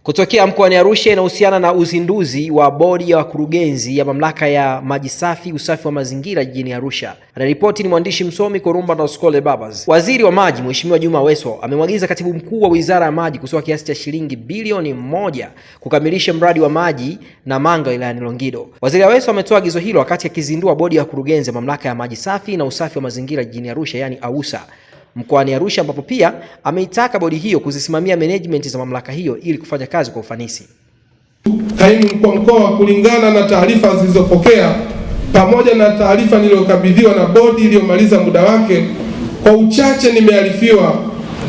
Kutokea mkoani Arusha inahusiana na uzinduzi wa bodi ya wakurugenzi ya mamlaka ya maji safi, usafi wa mazingira jijini Arusha. Anaripoti ni mwandishi msomi Korumba na Skole Babas. Waziri wa Maji Mheshimiwa Juma Aweso amemwagiza Katibu Mkuu wa Wizara ya Maji kutoa kiasi cha shilingi bilioni 1 kukamilisha mradi wa maji Namanga wilayani Longido. Waziri Aweso ametoa agizo hilo wakati akizindua bodi ya wakurugenzi ya mamlaka ya maji safi na usafi wa mazingira jijini Arusha, yani AUSA, mkoani Arusha, ambapo pia ameitaka bodi hiyo kuzisimamia management za mamlaka hiyo ili kufanya kazi kwa ufanisi. Kaimu mkuu wa mkoa, kulingana na taarifa zilizopokea pamoja na taarifa niliyokabidhiwa na bodi iliyomaliza muda wake, kwa uchache nimearifiwa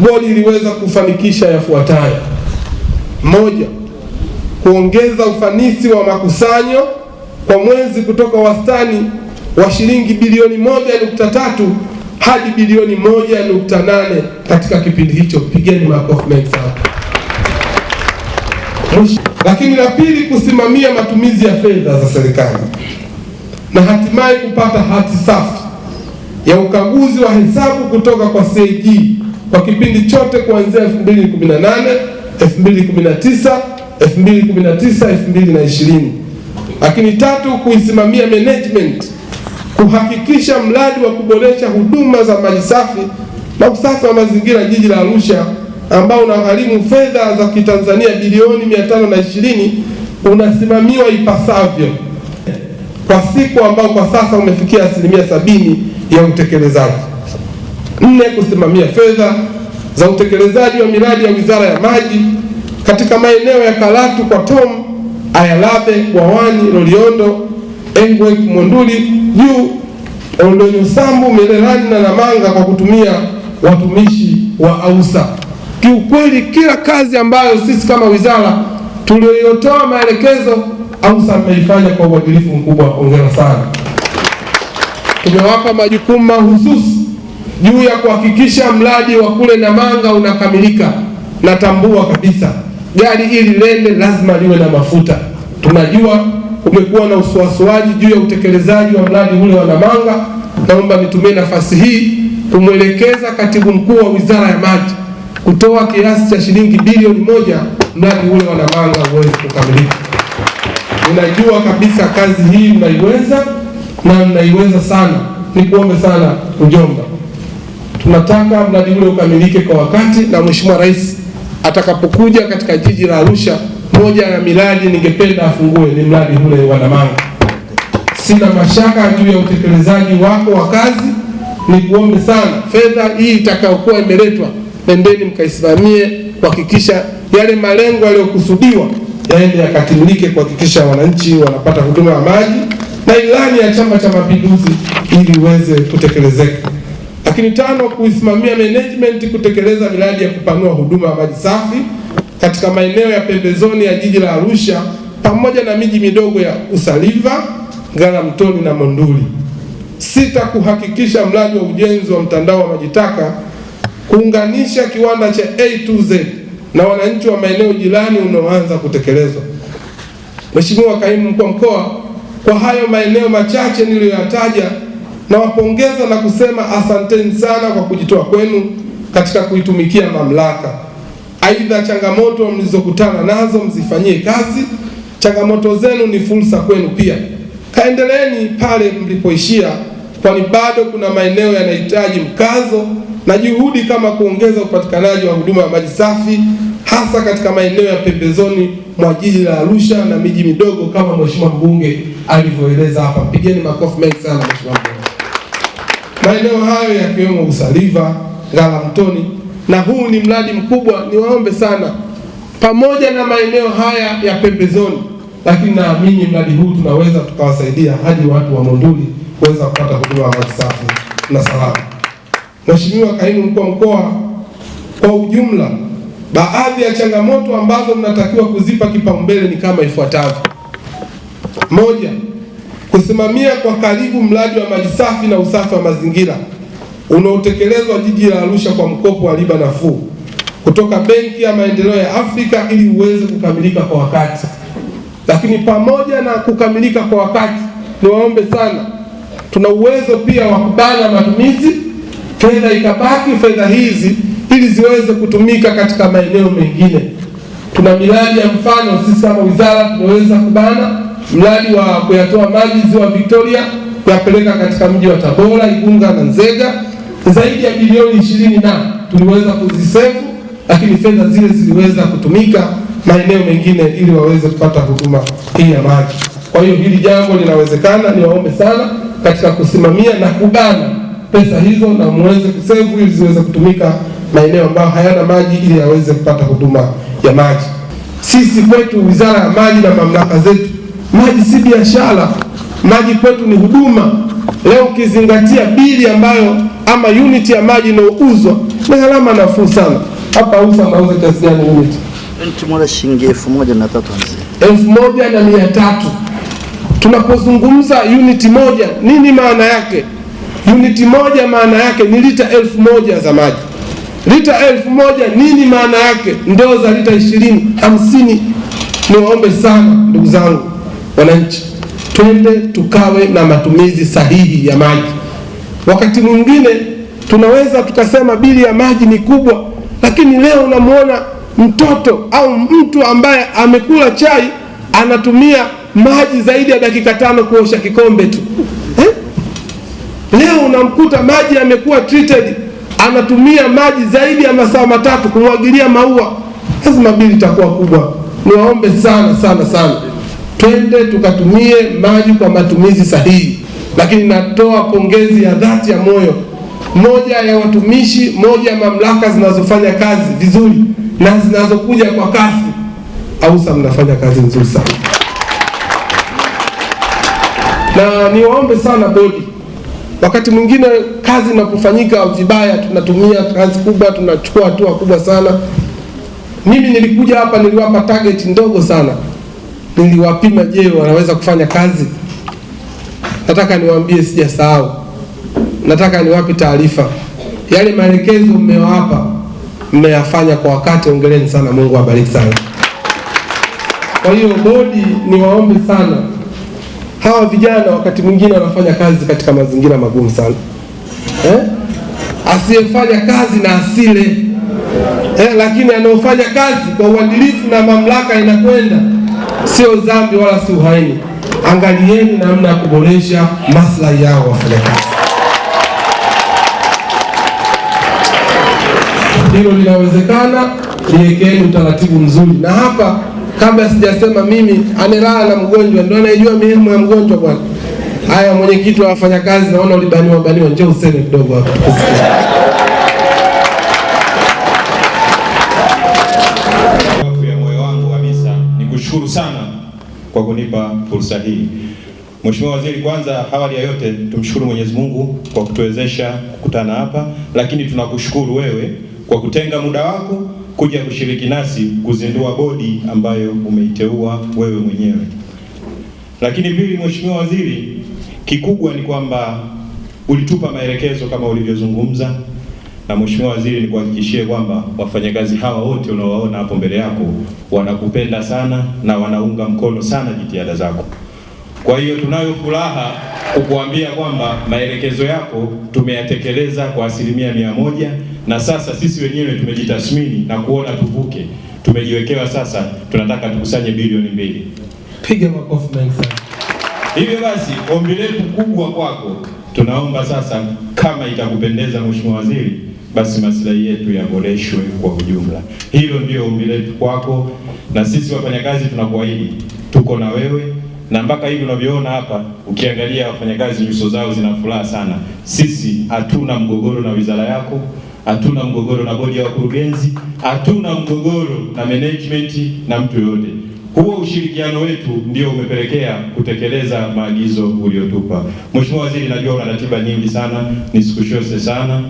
bodi iliweza kufanikisha yafuatayo: moja, kuongeza ufanisi wa makusanyo kwa mwezi kutoka wastani wa shilingi bilioni 1.3 hadi bilioni 1.8 katika kipindi hicho. Pigeni makofi mengi sana. Lakini la pili, kusimamia matumizi ya fedha za serikali na hatimaye kupata hati safi ya ukaguzi wa hesabu kutoka kwa CAG kwa kipindi chote kuanzia 2018, 2019, 2020. Lakini tatu, kuisimamia management kuhakikisha mradi wa kuboresha huduma za maji safi na usafi wa mazingira jiji la Arusha ambao unagharimu fedha za Kitanzania bilioni 520 unasimamiwa ipasavyo kwa siku ambao kwa sasa umefikia 70% ya utekelezaji. 4, kusimamia fedha za utekelezaji wa miradi ya Wizara ya Maji katika maeneo ya Karatu kwa Tom, Ayalabe, Bwawani, Loliondo, Engwe, Monduli, Juu, Oldonyo, Sambu, Mererani na Namanga kwa kutumia watumishi wa AUSA. Kiukweli kila kazi ambayo sisi kama wizara tuliyotoa maelekezo AUSA ameifanya kwa uadilifu mkubwa. Hongera sana. Tumewapa majukumu mahususi juu ya kuhakikisha mradi wa kule Namanga unakamilika. Natambua kabisa gari ili lende lazima liwe na mafuta. Tunajua kumekuwa na usuasuaji juu ya utekelezaji wa mradi ule wa Namanga. Naomba nitumie nafasi hii kumwelekeza Katibu Mkuu wa Wizara ya Maji kutoa kiasi cha shilingi bilioni 1 mradi ule wa Namanga uweze kukamilika. Ninajua kabisa kazi hii mnaiweza na mnaiweza sana. Nikuombe sana mjomba, tunataka mradi ule ukamilike kwa wakati, na Mheshimiwa Rais atakapokuja katika jiji la Arusha, moja ya miradi ningependa afungue ni mradi ule wa Namanga. Sina mashaka juu ya utekelezaji wako wa kazi. Nikuombe sana fedha hii itakayokuwa imeletwa, pendeni mkaisimamie kuhakikisha yale malengo yaliyokusudiwa yaende yakatimilike, kuhakikisha wananchi wanapata huduma ya maji na ilani ya Chama cha Mapinduzi ili iweze kutekelezeka. Lakini 5, kuisimamia management kutekeleza miradi ya kupanua huduma ya maji safi katika maeneo ya pembezoni ya jiji la Arusha pamoja na miji midogo ya Usaliva, Ngaramtoni na Monduli. 6, kuhakikisha mradi wa ujenzi wa mtandao wa maji taka kuunganisha kiwanda cha A to Z na wananchi wa maeneo jirani unaoanza kutekelezwa. Mheshimiwa Kaimu Mkuu wa Mkoa, kwa hayo maeneo machache niliyoyataja nawapongeza na kusema asanteni sana kwa kujitoa kwenu katika kuitumikia mamlaka. Aidha, changamoto mlizokutana nazo mzifanyie kazi. Changamoto zenu ni fursa kwenu pia. Kaendeleeni pale mlipoishia, kwani bado kuna maeneo yanahitaji mkazo na juhudi kama kuongeza upatikanaji wa huduma ya maji safi hasa katika maeneo ya pembezoni mwa jiji la Arusha na miji midogo kama Mheshimiwa mbunge alivyoeleza hapa. Pigeni makofi mengi sana Mheshimiwa mbunge. Maeneo hayo yakiwemo Usaliva, Ngaramtoni, na huu ni mradi mkubwa. Niwaombe sana, pamoja na maeneo haya ya pembezoni, lakini naamini mradi huu tunaweza tukawasaidia hadi watu wa Monduli kuweza kupata huduma ya maji safi na salama. Mheshimiwa Kaimu Mkuu wa Mkoa, kwa ujumla baadhi ya changamoto ambazo mnatakiwa kuzipa kipaumbele ni kama ifuatavyo: 1, kusimamia kwa karibu mradi wa maji safi na usafi wa mazingira unaotekelezwa jiji la Arusha kwa mkopo wa riba nafuu kutoka Benki ya Maendeleo ya Afrika ili uweze kukamilika kwa wakati. Lakini pamoja na kukamilika kwa wakati, niwaombe sana, tuna uwezo pia wa kubana matumizi, fedha ikabaki, fedha hizi ili ziweze kutumika katika maeneo mengine. Tuna miradi ya mfano, sisi kama wizara tumeweza kubana mradi wa kuyatoa maji ziwa Victoria kuyapeleka katika mji wa Tabora, Igunga na Nzega, zaidi ya bilioni 20 na tuliweza kuzisevu, lakini fedha zile ziliweza kutumika maeneo mengine ili waweze kupata huduma hii ya maji. Kwa hiyo hili jambo linawezekana, niwaombe sana katika kusimamia na kubana pesa hizo na muweze kusevu ili ziweze kutumika maeneo ambayo hayana maji ili yaweze kupata huduma ya maji. Sisi kwetu Wizara ya Maji na mamlaka zetu, maji si biashara, maji kwetu ni huduma. Leo ukizingatia bili ambayo ama unit ya maji inayouzwa ni gharama nafuu sana. Hapa usa nauza kiasi gani unit? Shilingi 1,300. 1,300. Tunapozungumza unit moja, nini maana yake? Unit moja maana yake ni lita 1,000 za maji. Lita 1,000 nini maana yake? Ndoo za lita 20, 50. Niwaombe sana ndugu zangu wananchi, twende tukawe na matumizi sahihi ya maji. Wakati mwingine tunaweza tukasema bili ya maji ni kubwa, lakini leo unamuona mtoto au mtu ambaye amekula chai anatumia maji zaidi ya dakika 5 kuosha kikombe tu. Leo unamkuta maji yamekuwa treated, anatumia maji zaidi ya masaa 3 kumwagilia maua. Lazima bili itakuwa kubwa. Niwaombe sana sana sana, twende tukatumie maji kwa matumizi sahihi. Lakini natoa pongezi ya dhati ya moyo, moja ya watumishi, moja ya mamlaka zinazofanya kazi vizuri na zinazokuja kwa kasi. AUSA mnafanya kazi nzuri sana, na niwaombe sana bodi, wakati mwingine kazi inapofanyika vibaya, tunatumia kazi kubwa, tunachukua hatua kubwa sana. Mimi nilikuja hapa, niliwapa target ndogo sana, niliwapima, je, wanaweza kufanya kazi? Nataka niwaambie sijasahau, nataka niwape taarifa, yale maelekezo mmewapa mmeyafanya kwa wakati. Ongeleni sana, Mungu awabariki sana. Kwa hiyo bodi, niwaombe sana, hawa vijana wakati mwingine wanafanya kazi katika mazingira magumu sana. Asiyefanya kazi na asile, lakini anaofanya kazi kwa uadilifu na mamlaka inakwenda, sio dhambi wala si uhaini. Angalieni namna ya kuboresha maslahi yao wafanyakazi. Hilo linawezekana, liwekeni utaratibu mzuri. Na hapa kabla sijasema, mimi anelala na mgonjwa ndio anayejua mihemo ya mgonjwa bwana. Haya, mwenyekiti wa wafanyakazi, naona ulibaniwa, njoo useme kidogo hapa tukusikie. Ya moyo wangu kabisa nikushukuru sana kwa kunipa fursa hii. Mheshimiwa Waziri, kwanza awali ya yote tumshukuru Mwenyezi Mungu kwa kutuwezesha kukutana hapa, lakini tunakushukuru wewe kwa kutenga muda wako kuja kushiriki nasi kuzindua bodi ambayo umeiteua wewe mwenyewe. Lakini pili, Mheshimiwa Waziri, kikubwa ni kwamba ulitupa maelekezo kama ulivyozungumza, na Mheshimiwa Waziri, nikuhakikishie kwamba wafanyakazi hawa wote unaowaona hapo mbele yako wanakupenda sana na wanaunga mkono sana jitihada zako. Kwa hiyo tunayo furaha kukuambia kwamba maelekezo yako tumeyatekeleza kwa 100%, na sasa sisi wenyewe tumejitathmini na kuona tuvuke. Tumejiwekewa sasa, tunataka tukusanye bilioni 2. Piga makofi mengi sana. Hivyo basi, ombi letu kubwa kwako, tunaomba sasa, kama itakupendeza Mheshimiwa Waziri, basi maslahi yetu yaboreshwe kwa ujumla. Hilo ndio ombi letu kwako, na sisi wafanyakazi tunakuahidi tuko na wewe, na mpaka hivi unavyoona hapa, ukiangalia wafanyakazi nyuso zao zina furaha sana. Sisi hatuna mgogoro na wizara yako, hatuna mgogoro na bodi ya wakurugenzi, hatuna mgogoro na management na mtu yoyote. Huo ushirikiano wetu ndio umepelekea kutekeleza maagizo uliotupa. Mheshimiwa Waziri, najua una ratiba nyingi sana, nisikushose sana.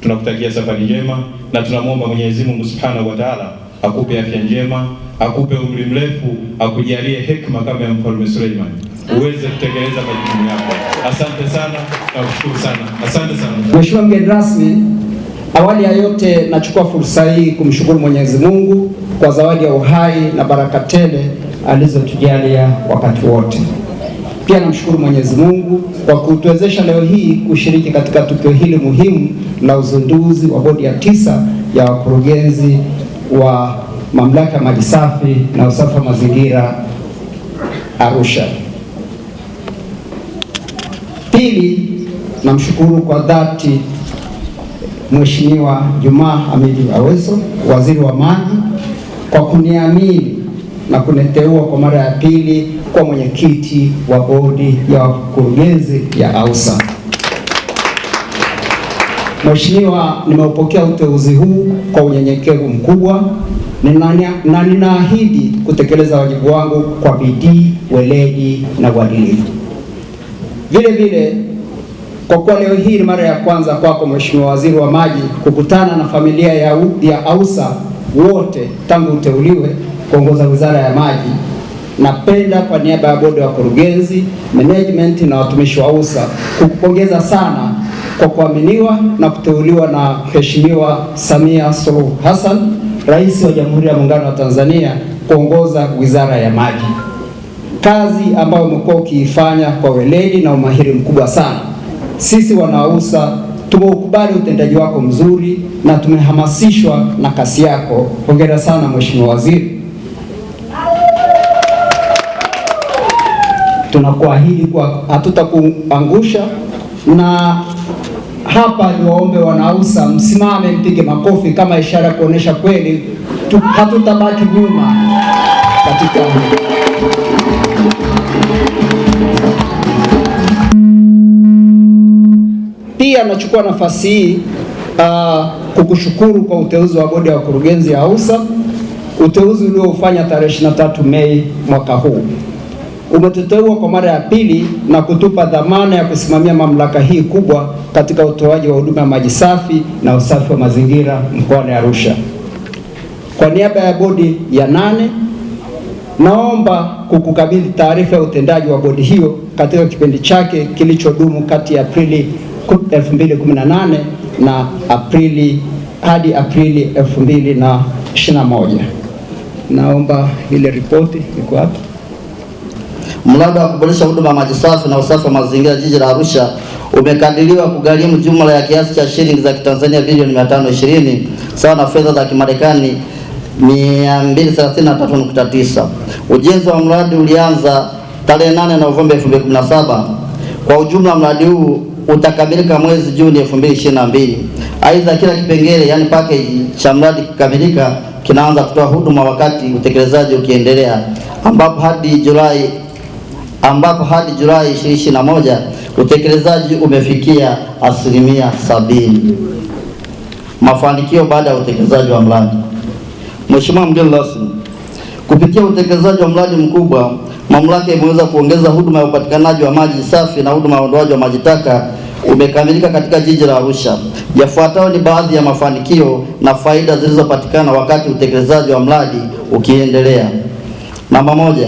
Tunakutakia safari njema na tunamwomba Mwenyezi Mungu Subhanahu wa Ta'ala akupe afya njema, akupe umri mrefu, akujalie hekima kama ya Mfalme Suleiman, uweze kutekeleza majukumu yako. Asante sana na kushukuru sana. Asante sana. Mheshimiwa mgeni rasmi, awali ya yote nachukua fursa hii kumshukuru Mwenyezi Mungu kwa zawadi ya uhai na baraka tele alizotujalia wakati wote. Pia namshukuru Mwenyezi Mungu kwa kutuwezesha leo hii kushiriki katika tukio hili muhimu la uzinduzi wa bodi ya 9 ya wakurugenzi wa Mamlaka ya Maji Safi na Usafi wa Mazingira Arusha. Pili, namshukuru kwa dhati Mheshimiwa Juma Hamidi Aweso, Waziri wa Maji, kwa kuniamini na kuniteua kwa mara ya pili kwa mwenyekiti wa bodi ya wakurugenzi ya AUSA. Mheshimiwa, nimeupokea uteuzi huu kwa unyenyekevu mkubwa na ninaahidi kutekeleza wajibu wangu kwa bidii, weledi na uadilifu. Vile vile, kwa kuwa leo hii ni mara ya kwanza kwako Mheshimiwa Waziri wa Maji kukutana na familia ya AUSA wote tangu uteuliwe kuongoza Wizara ya Maji, napenda kwa niaba ya bodi ya wakurugenzi, management na watumishi wa AUSA kukupongeza sana kwa kuaminiwa na kuteuliwa na Mheshimiwa Samia Suluhu Hassan, Rais wa Jamhuri ya Muungano wa Tanzania, kuongoza Wizara ya Maji, kazi ambayo umekuwa ukiifanya kwa weledi na umahiri mkubwa sana. Sisi wana AUSA tumeukubali utendaji wako mzuri na tumehamasishwa na kasi yako. Hongera sana Mheshimiwa Waziri. Tunakuahidi kwa hatutakuangusha, na hapa ni waombe wana AUSA msimame, mpige makofi kama ishara ya kuonesha kweli hatutabaki nyuma katika Pia nachukua nafasi hii kukushukuru kwa uteuzi wa bodi ya wakurugenzi ya AUSA, uteuzi uliofanya tarehe 23 Mei mwaka huu. Umetuteua kwa mara ya pili na kutupa dhamana ya kusimamia mamlaka hii kubwa katika utoaji wa huduma ya maji safi na usafi wa mazingira mkoani Arusha. Kwa niaba ya bodi ya 8, naomba kukukabidhi taarifa ya utendaji wa bodi hiyo katika kipindi chake kilichodumu kati ya Aprili 2018 na hadi Aprili 2021. Naomba ile ripoti iko hapa. Mradi wa kuboresha huduma ya maji safi na usafi wa mazingira jiji la Arusha umekadiriwa kugharimu jumla ya kiasi cha shilingi za Kitanzania bilioni 520 sawa na fedha za Kimarekani 233.9. Ujenzi wa mradi ulianza tarehe 8 Novemba 2017. Kwa ujumla mradi huu utakamilika mwezi Juni 2022. Aidha, kila kipengele yani package cha mradi kikamilika kinaanza kutoa huduma wakati utekelezaji ukiendelea, ambapo hadi Julai 2021 utekelezaji umefikia 70%. Mafanikio baada ya utekelezaji wa mradi. Mheshimiwa mgeni rasmi, kupitia utekelezaji wa mradi mkubwa, mamlaka imeweza kuongeza huduma ya upatikanaji wa maji safi na huduma ya uondoaji wa maji taka umekamilika katika jiji la Arusha. Yafuatayo ni baadhi ya mafanikio na faida zilizopatikana wakati utekelezaji wa mradi ukiendelea. Namba 1,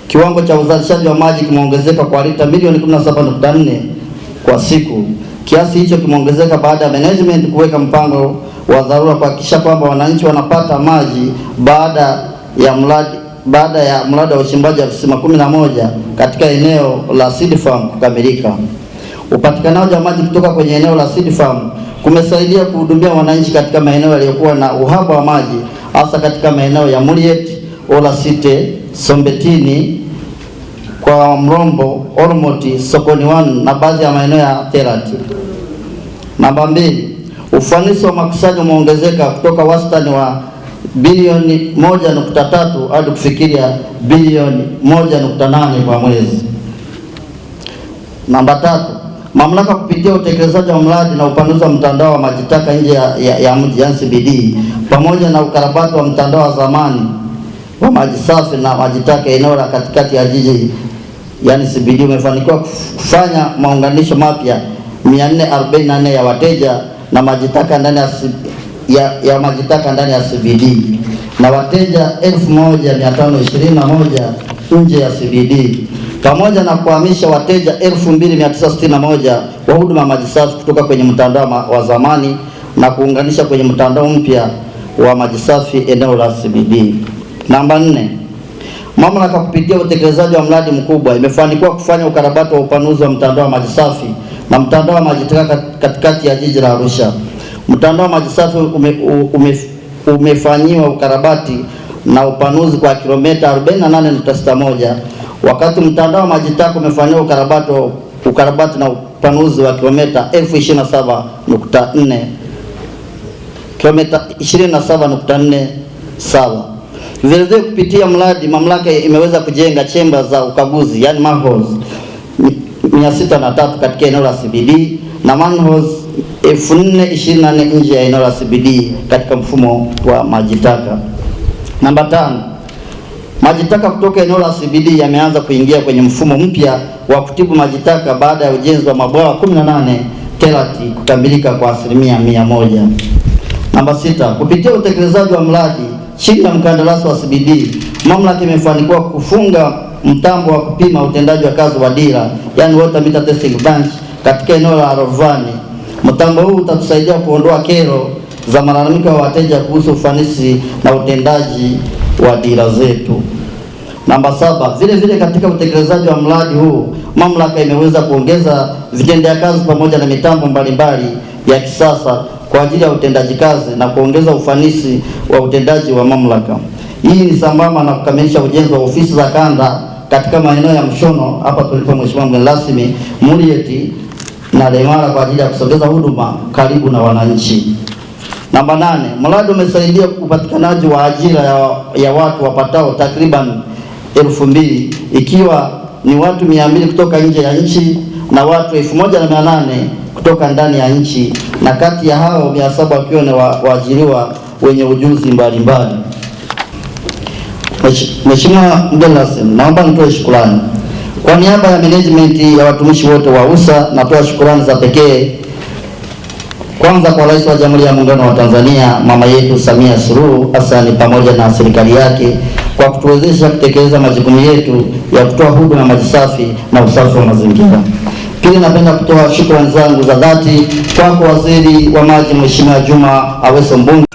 kiwango cha uzalishaji wa maji kimeongezeka kwa lita milioni 17.4 kwa siku. Kiasi hicho kimeongezeka baada ya management kuweka mpango wa dharura kuhakikisha kwamba wananchi wanapata maji baada ya mradi wa uchimbaji wa visima 11 katika eneo la Seed Farm kukamilika. Upatikanaji wa maji kutoka kwenye eneo la Seed Farm kumesaidia kuhudumia wananchi katika maeneo yaliyokuwa na uhaba wa maji, hasa katika maeneo ya Muriet, Olasite, Sombetini, kwa Mrombo, Ormoti, Sokoni 1 na baadhi ya maeneo ya Terati. Namba 2, ufanisi wa makusanyo umeongezeka kutoka wastani wa bilioni 1.3 hadi kufikiria bilioni 1.8 kwa mwezi. Namba 3, mamlaka kupitia utekelezaji wa mradi na upanuzi wa mtandao wa maji taka nje ya mji CBD pamoja na ukarabati wa mtandao wa zamani wa maji safi na maji taka eneo la katikati ya jiji CBD umefanikiwa kufanya maunganisho mapya 444 ya wateja na maji taka ndani ya maji taka ndani ya CBD na wateja 1521 nje ya CBD, pamoja na kuhamisha wateja 2961 wa huduma ya maji safi kutoka kwenye mtandao wa zamani na kuunganisha kwenye mtandao mpya wa maji safi eneo la CBD. Namba 4, mamlaka kupitia utekelezaji wa mradi mkubwa imefanikiwa kufanya ukarabati wa upanuzi wa mtandao wa maji safi na mtandao wa maji taka katikati ya jiji la Arusha. Mtandao wa maji safi umefanyiwa ukarabati na upanuzi kwa kilomita 48.61, wakati mtandao wa maji taka umefanyiwa ukarabati na upanuzi wa kilomita 27.4 kilomita 27.47. Vilevile kupitia mradi mamlaka imeweza kujenga chemba za ukaguzi yani manholes 603 katika eneo la CBD na manholes 4024 nje ya eneo la CBD katika mfumo wa maji taka. Namba 5, maji taka kutoka eneo la CBD yameanza kuingia kwenye mfumo mpya wa kutibu maji taka baada ya ujenzi wa mabwawa 18 TELAT kukamilika kwa 100%. Namba 6, kupitia utekelezaji wa mradi chini ya mkandarasi wa CBD, mamlaka imefanikiwa kufunga mtambo wa kupima utendaji wa kazi wa dira yani water meter testing bench katika eneo la Rovani. Mtambo huu utatusaidia kuondoa kero za malalamiko ya wateja kuhusu ufanisi na utendaji wa dira zetu. Namba 7, vile vile katika utekelezaji wa mradi huu mamlaka imeweza kuongeza vitendea kazi pamoja na mitambo mbalimbali ya kisasa kwa ajili ya utendaji kazi na kuongeza ufanisi wa utendaji wa mamlaka. Hii ni sambamba na kukamilisha ujenzi wa ofisi za kanda katika maeneo ya Mshono hapa tulipo Mheshimiwa mgeni rasmi, Murieti na Lemara kwa ajili ya kusogeza huduma karibu na wananchi. Namba 8, mradi umesaidia upatikanaji wa ajira ya watu wapatao takriban 2000 ikiwa ni watu 200 kutoka nje ya nchi na watu 1800 kutoka ndani ya nchi, na kati ya hao 700 wakiwa ni waajiriwa wenye ujuzi mbalimbali. Mheshimiwa mgeni rasmi, naomba nitoe shukrani kwa niaba ya management ya watumishi wote wa USA. Natoa shukrani za pekee kwanza kwa Rais wa Jamhuri ya Muungano wa Tanzania mama yetu Samia Suluhu Hassan pamoja na serikali yake kwa kutuwezesha kutekeleza majukumu yetu ya kutoa huduma ya maji safi na usafi wa mazingira. Pili, napenda kutoa shukrani zangu za dhati kwako Waziri wa Maji Mheshimiwa Juma Aweso Mbunge